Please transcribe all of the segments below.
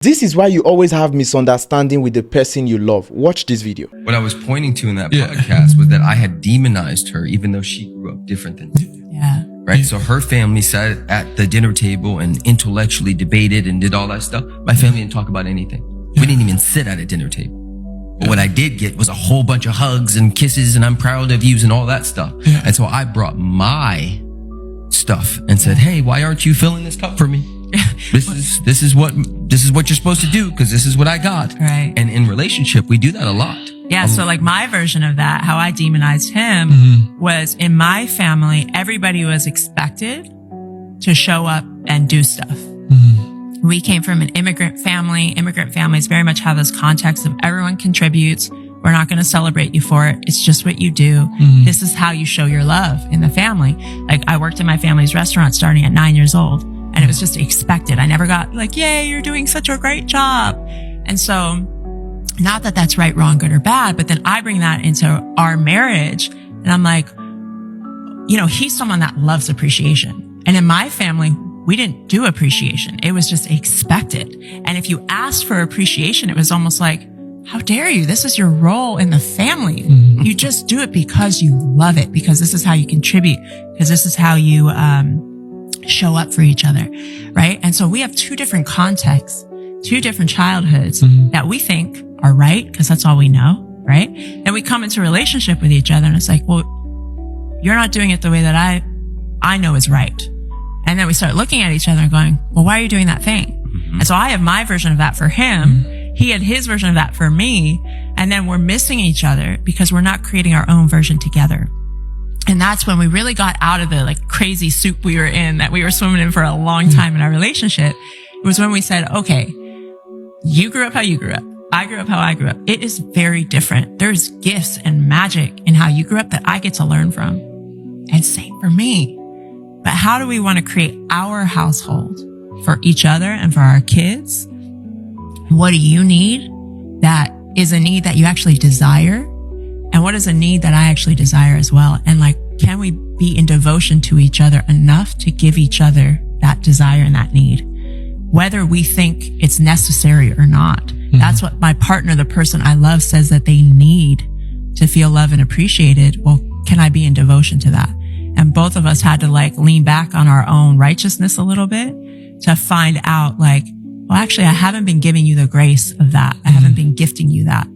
This is why you always have misunderstanding with the person you love. Watch this video. What I was pointing to in that podcast was that I had demonized her, even though she grew up different than me. Yeah. Right? So her family sat at the dinner table and intellectually debated and did all that stuff. My family didn't talk about anything. We didn't even sit at a dinner table. But what I did get was a whole bunch of hugs and kisses and I'm proud of you and all that stuff. And so I brought my stuff and said, hey, why aren't you filling this cup for me? This is what you're supposed to do because this is what I got. Right. And in relationship, we do that a lot. Yeah. So like my version of that, how I demonized him was in my family, everybody was expected to show up and do stuff. We came from an immigrant family. Immigrant families very much have this context of everyone contributes. We're not going to celebrate you for it. It's just what you do. This is how you show your love in the family. Like I worked in my family's restaurant starting at 9 years old and it was just expected. I never got like, yay, you're doing such a great job. And so not that that's right, wrong, good or bad, but then I bring that into our marriage and I'm like, you know, he's someone that loves appreciation. And in my family, we didn't do appreciation. It was just expected. And if you asked for appreciation, it was almost like, how dare you? This is your role in the family. You just do it because you love it, because this is how you contribute, because this is how you show up for each other, right? And so we have two different contexts, two different childhoods that we think are right, because that's all we know, right? And we come into a relationship with each other and it's like, well, you're not doing it the way that I know is right. And then we start looking at each other and going, well, why are you doing that thing? And so I have my version of that for him. He had his version of that for me. And then we're missing each other because we're not creating our own version together. And that's when we really got out of the like crazy soup we were in that we were swimming in for a long time in our relationship. It was when we said, okay, you grew up how you grew up. I grew up how I grew up. It is very different. There's gifts and magic in how you grew up that I get to learn from. And same for me. But how do we want to create our household for each other and for our kids? What do you need that is a need that you actually desire? And what is a need that I actually desire as well? And like, can we be in devotion to each other enough to give each other that desire and that need? Whether we think it's necessary or not. That's what my partner, the person I love, says that they need to feel loved and appreciated. Well, can I be in devotion to that? And both of us had to like lean back on our own righteousness a little bit to find out like, well, actually, I haven't been giving you the grace of that. I haven't been gifting you that.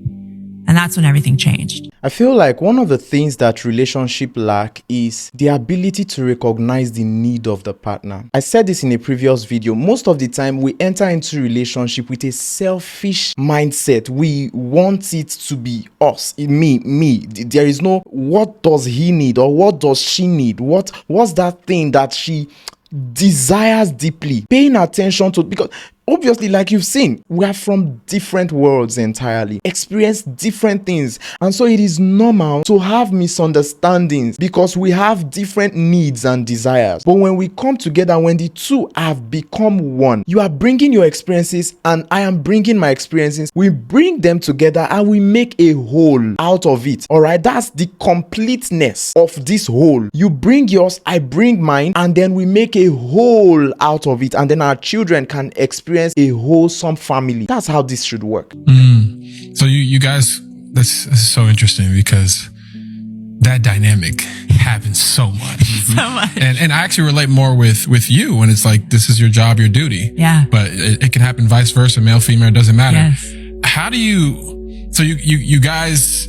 And that's when everything changed. I feel like one of the things that relationship lack is the ability to recognize the need of the partner. I said this in a previous video. Most of the time we enter into relationship with a selfish mindset. We want it to be us, me. There is no what does he need or what does she need? What's that thing that she desires deeply? Paying attention to, because obviously, like you've seen, we are from different worlds entirely, experience different things. And so it is normal to have misunderstandings because we have different needs and desires. But when we come together, when the two have become one, you are bringing your experiences and I am bringing my experiences. We bring them together and we make a whole out of it. All right, that's the completeness of this whole. You bring yours, I bring mine, and then we make a whole out of it. And then our children can experience a wholesome family. That's how this should work. So you guys, this is so interesting because that dynamic happens so much. So much. And I actually relate more with you when it's like, this is your job, your duty. Yeah. But it can happen vice versa, male, female, it doesn't matter. Yes. How do you guys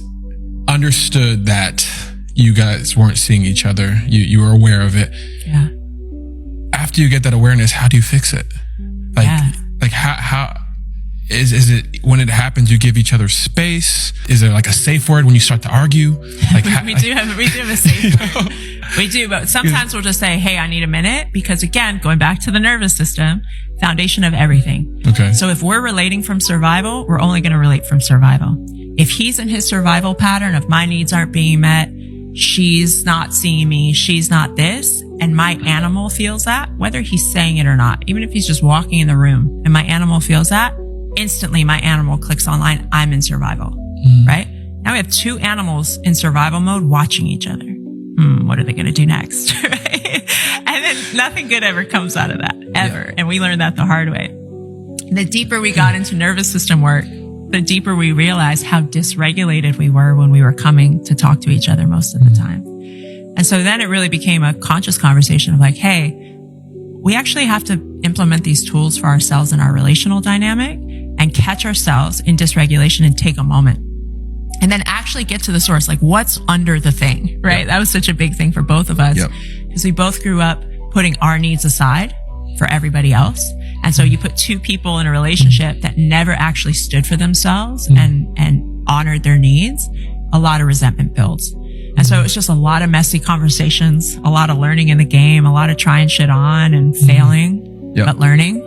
understood that you guys weren't seeing each other. You were aware of it. Yeah. After you get that awareness, how do you fix it? Like how is it when it happens, you give each other space? Is there like a safe word when you start to argue? Like we do have a safe word. We do, but sometimes we'll just say, hey, I need a minute, because again, going back to the nervous system, foundation of everything. Okay. So if we're relating from survival, we're only going to relate from survival. If he's in his survival pattern of my needs aren't being met, she's not seeing me, she's not this, and my animal feels that, whether he's saying it or not, even if he's just walking in the room and my animal feels that, instantly my animal clicks online, I'm in survival, right? Now we have two animals in survival mode watching each other. What are they going to do next? Right? And then nothing good ever comes out of that, ever. Yeah. And we learned that the hard way. The deeper we got into nervous system work, the deeper we realized how dysregulated we were when we were coming to talk to each other most of the time. And so then it really became a conscious conversation of like, hey, we actually have to implement these tools for ourselves in our relational dynamic and catch ourselves in dysregulation and take a moment. And then actually get to the source, like what's under the thing, right? Yep. That was such a big thing for both of us because we both grew up putting our needs aside for everybody else. And so you put two people in a relationship that never actually stood for themselves and honored their needs, a lot of resentment builds. And so it's just a lot of messy conversations, a lot of learning in the game, a lot of trying shit on and failing, but learning.